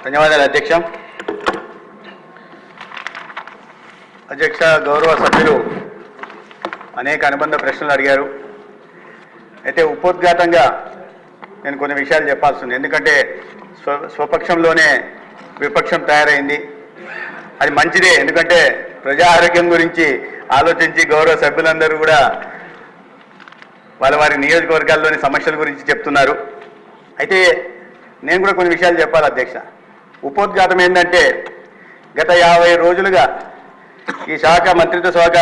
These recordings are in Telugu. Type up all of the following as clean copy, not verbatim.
ధన్యవాదాలు అధ్యక్ష. అధ్యక్ష, గౌరవ సభ్యులు అనేక అనుబంధ ప్రశ్నలు అడిగారు. అయితే ఉపోద్ఘాతంగా నేను కొన్ని విషయాలు చెప్పాల్సి ఉంది. ఎందుకంటే స్వపక్షంలోనే విపక్షం తయారైంది. అది మంచిదే, ఎందుకంటే ప్రజా ఆరోగ్యం గురించి ఆలోచించి గౌరవ సభ్యులందరూ కూడా వారి నియోజకవర్గాల్లోని సమస్యల గురించి చెప్తున్నారు. అయితే నేను కూడా కొన్ని విషయాలు చెప్పాలి అధ్యక్ష. ఉపోద్ఘాతం ఏంటంటే, గత 50 రోజులుగా ఈ శాఖ మంత్రిత్వ శాఖ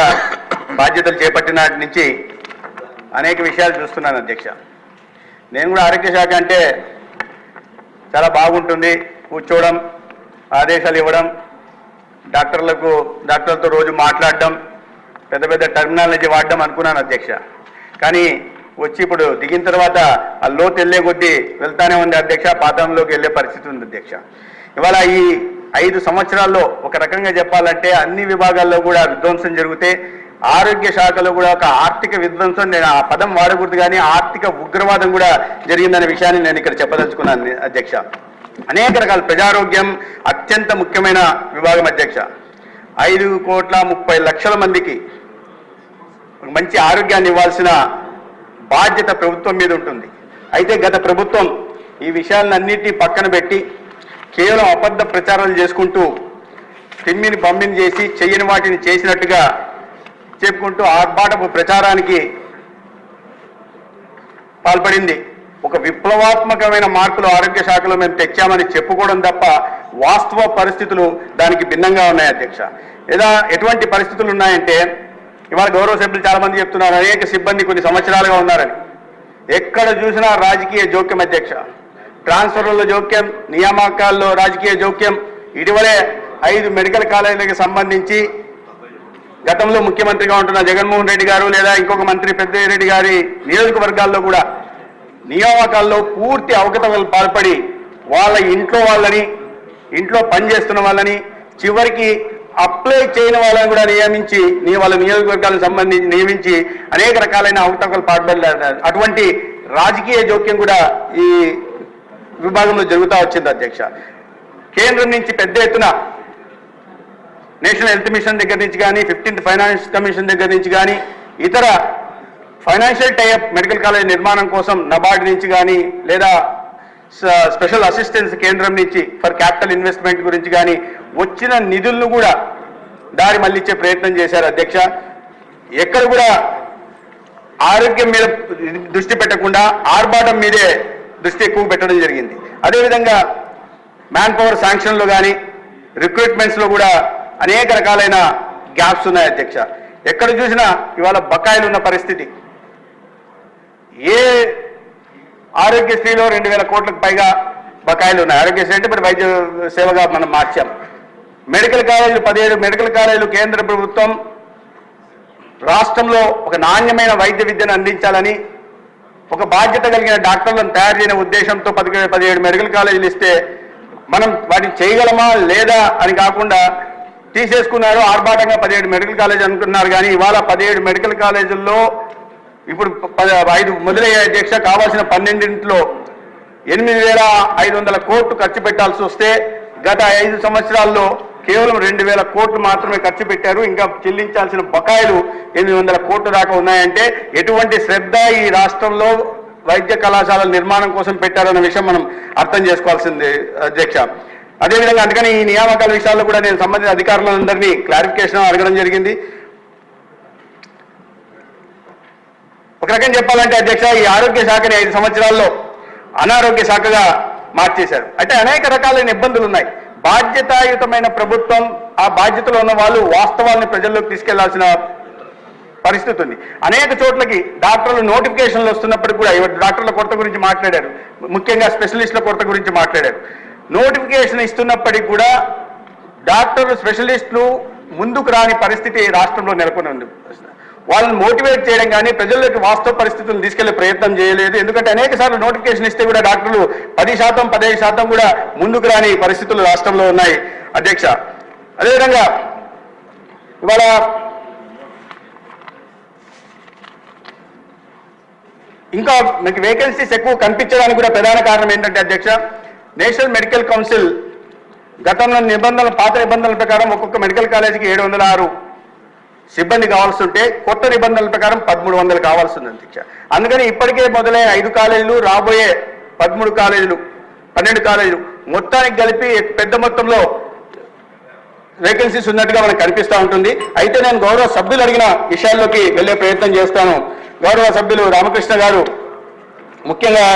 బాధ్యతలు చేపట్టిన నాటి నుంచి అనేక విషయాలు చూస్తున్నాను అధ్యక్ష. నేను కూడా ఆరోగ్య శాఖ అంటే చాలా బాగుంటుంది, కూర్చోవడం, ఆదేశాలు ఇవ్వడం, డాక్టర్లతో రోజు మాట్లాడడం, పెద్ద పెద్ద టర్మినాలజీ వాడడం అనుకున్నాను అధ్యక్ష. కానీ వచ్చి ఇప్పుడు దిగిన తర్వాత ఆ లోతు వెళ్ళే కొద్దీ వెళ్తానే ఉంది అధ్యక్ష, పాతంలోకి వెళ్ళే పరిస్థితి ఉంది అధ్యక్ష. ఇవాళ ఈ 5 సంవత్సరాల్లో ఒక రకంగా చెప్పాలంటే అన్ని విభాగాల్లో కూడా విధ్వంసం జరిగితే ఆరోగ్య శాఖలో కూడా ఒక ఆర్థిక విధ్వంసం, నేను ఆ పదం వాడకూడదు కానీ ఆర్థిక ఉగ్రవాదం కూడా జరిగిందనే విషయాన్ని నేను ఇక్కడ చెప్పదలుచుకున్నాను అధ్యక్ష. అనేక రకాల ప్రజారోగ్యం అత్యంత ముఖ్యమైన విభాగం అధ్యక్ష. 5,30,00,000 మందికి మంచి ఆరోగ్యాన్ని ఇవ్వాల్సిన బాధ్యత ప్రభుత్వం మీద ఉంటుంది. అయితే గత ప్రభుత్వం ఈ విషయాలన్నింటినీ పక్కన పెట్టి కేవలం అబద్ధ ప్రచారాలు చేసుకుంటూ తిమ్మిని బమ్మిని చేసి చెయ్యని వాటిని చేసినట్టుగా చెప్పుకుంటూ ఆర్భాటపు ప్రచారానికి పాల్పడింది. ఒక విప్లవాత్మకమైన మార్పులు ఆరోగ్య శాఖలో మేము తెచ్చామని చెప్పుకోవడం తప్ప వాస్తవ పరిస్థితులు దానికి భిన్నంగా ఉన్నాయి అధ్యక్ష. ఎటువంటి పరిస్థితులు ఉన్నాయంటే, ఇవాళ గౌరవ సభ్యులు చాలా మంది చెప్తున్నారు అనేక సిబ్బంది కొన్ని సంవత్సరాలుగా ఉన్నారని. ఎక్కడ చూసినా రాజకీయ జోక్యం అధ్యక్ష. ట్రాన్స్ఫర్లలో జోక్యం, నియామకాల్లో రాజకీయ జోక్యం. ఇటీవలే 5 మెడికల్ కాలేజీలకు సంబంధించి గతంలో ముఖ్యమంత్రిగా ఉంటున్న జగన్మోహన్ రెడ్డి గారు లేదా ఇంకొక మంత్రి పెద్దిరెడ్డి గారి నియోజకవర్గాల్లో కూడా నియామకాల్లో పూర్తి అవకతవకలు పాల్పడి వాళ్ళ ఇంట్లో పనిచేస్తున్న వాళ్ళని, చివరికి అప్లై చేయని వాళ్ళని కూడా నియమించి వాళ్ళ నియోజకవర్గాలకు సంబంధించి నియమించి అనేక రకాలైన అవకతవకలు పాల్పడ్డారు. అటువంటి రాజకీయ జోక్యం కూడా ఈ విభాగంలో జరుగుతూ వచ్చింది అధ్యక్ష. కేంద్రం నుంచి పెద్ద ఎత్తున నేషనల్ హెల్త్ మిషన్ దగ్గర నుంచి కానీ, 15th ఫైనాన్స్ కమిషన్ దగ్గర నుంచి కానీ, ఇతర ఫైనాన్షియల్ టైఅప్ మెడికల్ కాలేజ్ నిర్మాణం కోసం నబార్డ్ నుంచి కానీ, లేదా స్పెషల్ అసిస్టెన్స్ కేంద్రం నుంచి ఫర్ క్యాపిటల్ ఇన్వెస్ట్మెంట్ గురించి కానీ వచ్చిన నిధులను కూడా దారి మళ్లించే ప్రయత్నం చేశారు అధ్యక్ష. ఎక్కడ కూడా ఆరోగ్యం మీద దృష్టి పెట్టకుండా ఆర్భాటం మీదే దృష్టి ఎక్కువ పెట్టడం జరిగింది. అదేవిధంగా మ్యాన్ పవర్ శాంక్షన్లో కానీ, రిక్రూట్మెంట్స్లో కూడా అనేక రకాలైన గ్యాప్స్ ఉన్నాయి అధ్యక్ష. ఎక్కడ చూసినా ఇవాళ బకాయిలు ఉన్న పరిస్థితి. ఏ ఆరోగ్యశ్రీలో 2,000 కోట్లకు పైగా బకాయిలు ఉన్నాయి. ఆరోగ్యశ్రీ అంటే ఇప్పుడు వైద్య సేవగా మనం మార్చాం. మెడికల్ కాలేజీలు 17 మెడికల్ కాలేజీలు కేంద్ర ప్రభుత్వం రాష్ట్రంలో ఒక నాణ్యమైన వైద్య విద్యను అందించాలని, ఒక బాధ్యత కలిగిన డాక్టర్లను తయారు చేయని ఉద్దేశంతో 17 మెడికల్ కాలేజీలు ఇస్తే మనం వాటిని చేయగలమా లేదా అని కాకుండా తీసేసుకున్నారు. ఆర్భాటంగా 17 మెడికల్ కాలేజీ అనుకున్నారు. కానీ ఇవాళ 17 మెడికల్ కాలేజీల్లో ఇప్పుడు 5 మొదలయ్యే అధ్యక్ష. కావాల్సిన 12లో 8,500 కోట్లు ఖర్చు పెట్టాల్సి వస్తే గత 5 సంవత్సరాల్లో కేవలం 2,000 కోట్లు మాత్రమే ఖర్చు పెట్టారు. ఇంకా చెల్లించాల్సిన బకాయిలు 800 కోట్ల దాకా ఉన్నాయంటే ఎటువంటి శ్రద్ధ ఈ రాష్ట్రంలో వైద్య కళాశాలల నిర్మాణం కోసం పెట్టారన్న విషయం మనం అర్థం చేసుకోవాల్సింది అధ్యక్ష. అదేవిధంగా అందుకని ఈ నియామకాల విషయాల్లో కూడా నేను సంబంధిత అధికారులందరినీ క్లారిఫికేషన్ అడగడం జరిగింది. ఒక రకం చెప్పాలంటే అధ్యక్ష, ఈ ఆరోగ్య శాఖని 5 సంవత్సరాల్లో అనారోగ్య శాఖగా మార్చేశారు. అంటే అనేక రకాలైన ఇబ్బందులు ఉన్నాయి. బాధ్యతాయుతమైన ప్రభుత్వం, ఆ బాధ్యతలో ఉన్న వాళ్ళు వాస్తవాన్ని ప్రజల్లోకి తీసుకెళ్లాల్సిన పరిస్థితి ఉంది. అనేక చోట్లకి డాక్టర్లు నోటిఫికేషన్లు వస్తున్నప్పటికీ కూడా డాక్టర్ల కొరత గురించి మాట్లాడారు, ముఖ్యంగా స్పెషలిస్టుల కొరత గురించి మాట్లాడారు. నోటిఫికేషన్ ఇస్తున్నప్పటికీ కూడా డాక్టర్లు స్పెషలిస్టులు ముందుకు రాని పరిస్థితి రాష్ట్రంలో నెలకొని ఉంది. వాళ్ళని మోటివేట్ చేయడం కానీ ప్రజల్లోకి వాస్తవ పరిస్థితులను తీసుకెళ్లే ప్రయత్నం చేయలేదు. ఎందుకంటే అనేక సార్లు నోటిఫికేషన్ ఇస్తే కూడా డాక్టర్లు 10%, 15% కూడా ముందుకు రాని పరిస్థితులు రాష్ట్రంలో ఉన్నాయి అధ్యక్ష. అదేవిధంగా ఇవాళ ఇంకా మీకు వేకెన్సీస్ ఎక్కువ కనిపించడానికి కూడా ప్రధాన కారణం ఏంటంటే అధ్యక్ష, నేషనల్ మెడికల్ కౌన్సిల్ గతంలో పాత నిబంధనల ప్రకారం ఒక్కొక్క మెడికల్ కాలేజీకి 706 సిబ్బంది కావాల్సి ఉంటే కొత్త నిబంధనల ప్రకారం 1300 కావాల్సి ఉంది అధ్యక్ష. అందుకని ఇప్పటికే మొదలైన 5 కాలేజీలు, రాబోయే 13 కాలేజీలు, 12 కాలేజీలు మొత్తానికి కలిపి పెద్ద మొత్తంలో వేకెన్సీస్ ఉన్నట్టుగా మనకు కనిపిస్తూ ఉంటుంది. అయితే నేను గౌరవ సభ్యులు అడిగిన విషయాల్లోకి వెళ్లే ప్రయత్నం చేస్తాను. గౌరవ సభ్యులు రామకృష్ణ గారు ముఖ్యంగా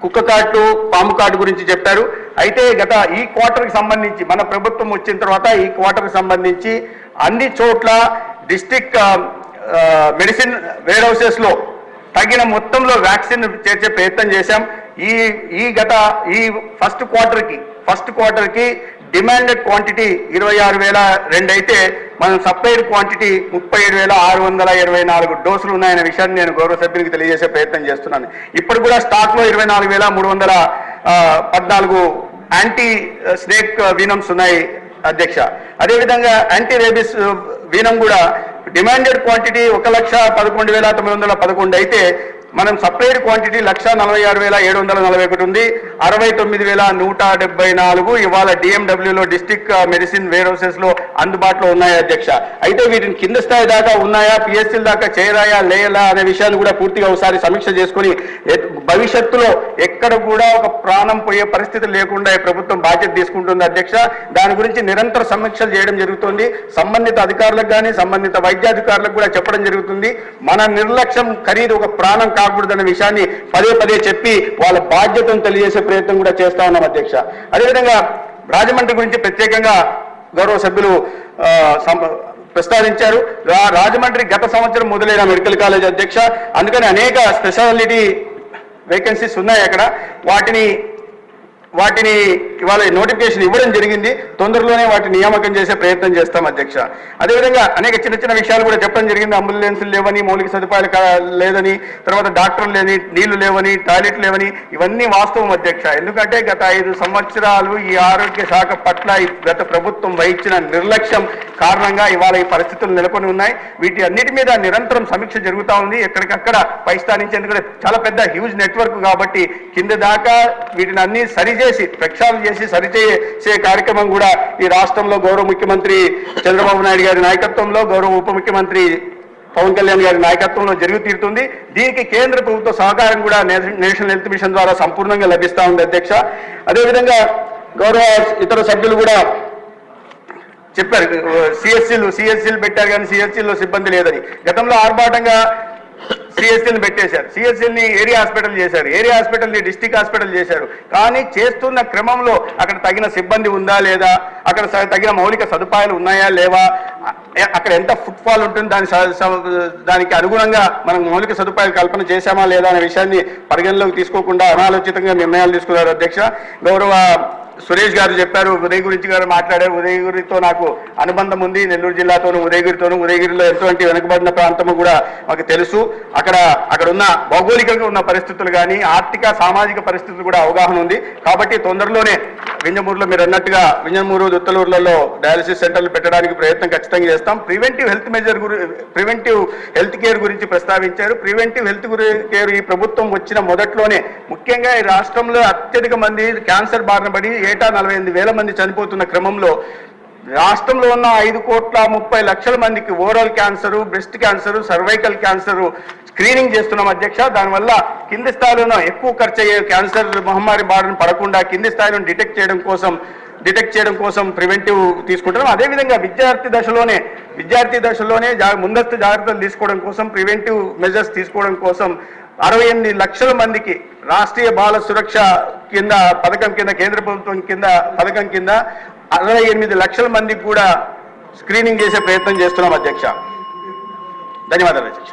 కుక్క కాటు, పాము కాటు గురించి చెప్పారు. అయితే గత ఈ క్వార్టర్కి సంబంధించి మన ప్రభుత్వం వచ్చిన తర్వాత ఈ క్వార్టర్కి సంబంధించి అన్ని చోట్ల డిస్ట్రిక్ట్ మెడిసిన్ వేర్ హౌసెస్లో తగిన మొత్తంలో వ్యాక్సిన్ చేర్చే ప్రయత్నం చేశాం. ఈ ఫస్ట్ క్వార్టర్కి డిమాండెడ్ క్వాంటిటీ 26,002 అయితే మనం సప్లైడ్ క్వాంటిటీ 37,624 డోసులు ఉన్నాయనే విషయాన్ని నేను గౌరవ సభ్యునికి తెలియజేసే ప్రయత్నం చేస్తున్నాను. ఇప్పుడు కూడా స్టాక్లో 24,314 యాంటీ స్నేక్ వీనమ్స్ ఉన్నాయి అధ్యక్ష. అదేవిధంగా యాంటీ రేబిస్ వీనం కూడా డిమాండెడ్ క్వాంటిటీ 1,11,911 అయితే మనం సప్లైడ్ క్వాంటిటీ 1,46,741 ఉంది. 69,174 ఇవాళ డిఎండబ్ల్యూలో డిస్ట్రిక్ట్ మెడిసిన్ వేర్ హౌసెస్ లో అందుబాటులో ఉన్నాయి అధ్యక్ష. అయితే వీటిని కింద స్థాయి దాకా ఉన్నాయా, పిఎస్సీల దాకా చేరాయా లేలా అనే విషయాన్ని కూడా పూర్తిగా ఒకసారి సమీక్ష చేసుకుని భవిష్యత్తులో ఎక్కడ కూడా ఒక ప్రాణం పోయే పరిస్థితి లేకుండా ఈ ప్రభుత్వం బాధ్యత తీసుకుంటుంది అధ్యక్ష. దాని గురించి నిరంతర సమీక్షలు చేయడం జరుగుతుంది. సంబంధిత అధికారులకు కానీ సంబంధిత వైద్యాధికారులకు కూడా చెప్పడం జరుగుతుంది. మన నిర్లక్ష్యం ఖరీదు ఒక ప్రాణం కాకూడదన్న విషయాన్ని పదే చెప్పి వాళ్ళ బాధ్యతను తెలియజేసే ప్రయత్నం కూడా చేస్తా ఉన్నాం అధ్యక్ష. అదేవిధంగా రాజమండ్రి గురించి ప్రత్యేకంగా గౌరవ సభ్యులు ప్రస్తావించారు. రాజమండ్రి గత సంవత్సరం మొదలైన మెడికల్ కాలేజ్ అధ్యక్ష. అందుకని అనేక స్పెషాలిటీ వేకెన్సీస్ ఉన్నాయి అక్కడ. వాటిని ఇవాళ నోటిఫికేషన్ ఇవ్వడం జరిగింది. తొందరలోనే వాటిని నియామకం చేసే ప్రయత్నం చేస్తాం అధ్యక్ష. అదేవిధంగా అనేక చిన్న విషయాలు కూడా చెప్పడం జరిగింది. అంబులెన్సులు లేవని, మౌలిక సదుపాయాలు లేదని, తర్వాత డాక్టర్లు లేని, నీళ్లు లేవని, టాయిలెట్ లేవని, ఇవన్నీ వాస్తవం అధ్యక్ష. ఎందుకంటే గత 5 సంవత్సరాలు ఈ ఆరోగ్య శాఖ పట్ల గత ప్రభుత్వం వహించిన నిర్లక్ష్యం కారణంగా ఇవాళ ఈ పరిస్థితులు నెలకొని ఉన్నాయి. వీటి అన్నిటి మీద నిరంతరం సమీక్ష జరుగుతూ ఉంది. ఎక్కడికక్కడ పై స్థానించి, ఎందుకంటే చాలా పెద్ద హ్యూజ్ నెట్వర్క్ కాబట్టి కింద దాకా వీటిని అన్ని ప్రక్షాళన చేసి సరిచేసే కార్యక్రమం కూడా ఈ రాష్ట్రంలో గౌరవ ముఖ్యమంత్రి చంద్రబాబు నాయుడు గారి నాయకత్వంలో, గౌరవ ఉప ముఖ్యమంత్రి పవన్ కళ్యాణ్ గారి నాయకత్వంలో జరుగు తీరుతుంది. దీనికి కేంద్ర ప్రభుత్వ సహకారం కూడా నేషనల్ హెల్త్ మిషన్ ద్వారా సంపూర్ణంగా లభిస్తూ ఉంది అధ్యక్ష. అదేవిధంగా గౌరవ ఇతర సభ్యులు కూడా చెప్పారు, సిఎస్సీలు పెట్టారు కానీ సిఎస్సీల్లో సిబ్బంది లేదని. గతంలో ఆర్భాటంగా సిఎస్సీని పెట్టేశారు. సిఎస్సీని ఏరియా హాస్పిటల్ చేశారు, ఏరియా హాస్పిటల్ని డిస్ట్రిక్ట్ హాస్పిటల్ చేశారు. కానీ చేస్తున్న క్రమంలో అక్కడ తగిన సిబ్బంది ఉందా లేదా, అక్కడ తగిన మౌలిక సదుపాయాలు ఉన్నాయా లేవా, అక్కడ ఎంత ఫుట్ఫాల్ ఉంటుంది, దానికి అనుగుణంగా మనం మౌలిక సదుపాయాలు కల్పన చేశామా లేదా అనే విషయాన్ని పరిగణలోకి తీసుకోకుండా అనాలోచితంగా నిర్ణయాలు తీసుకున్నారు అధ్యక్ష. గౌరవ సురేష్ గారు చెప్పారు, ఉదయగిరి గారు మాట్లాడారు. ఉదయగిరితో నాకు అనుబంధం ఉంది. నెల్లూరు జిల్లాతోనూ ఉదయగిరిలో ఎటువంటి వెనుకబడిన ప్రాంతము కూడా మాకు తెలుసు. అక్కడ ఉన్న భౌగోళికంగా ఉన్న పరిస్థితులు కానీ ఆర్థిక సామాజిక పరిస్థితులు కూడా అవగాహన ఉంది. కాబట్టి తొందరలోనే వింజమూరులో మీరు అన్నట్టుగా వింజమూరు, దుత్తలూరులలో డయాలసిస్ సెంటర్లు పెట్టడానికి ప్రయత్నం ఖచ్చితంగా చేస్తాం. ప్రివెంటివ్ హెల్త్ కేర్ గురించి ప్రస్తావించారు. ప్రివెంటివ్ హెల్త్ కేర్ ఈ ప్రభుత్వం వచ్చిన మొదట్లోనే ముఖ్యంగా ఈ రాష్ట్రంలో అత్యధిక మంది క్యాన్సర్ బారిన పడి ఏటా 48,000 మంది చనిపోతున్న క్రమంలో రాష్ట్రంలో ఉన్న 5,30,00,000 మందికి oral cancer, breast cancer, cervical cancer screening చేస్తున్నాం అధ్యక్ష. దానివల్ల కింది స్థాయిలో ఎక్కువ ఖర్చు అయ్యే క్యాన్సర్ మహమ్మారి బారిన పడకుండా కింది స్థాయిలో డిటెక్ట్ చేయడం కోసం ప్రివెంటివ్ తీసుకుంటున్నాం. అదేవిధంగా విద్యార్థి దశలోనే ముందస్తు జాగ్రత్తలు తీసుకోవడం కోసం, ప్రివెంటివ్ మెజర్స్ తీసుకోవడం కోసం 68 లక్షల మందికి రాష్ట్రీయ బాల సురక్ష పథకం కింద కేంద్ర ప్రభుత్వం పథకం కింద 68 లక్షల మందికి కూడా స్క్రీనింగ్ చేసే ప్రయత్నం చేస్తున్నాం అధ్యక్ష. ధన్యవాదాలు అధ్యక్ష.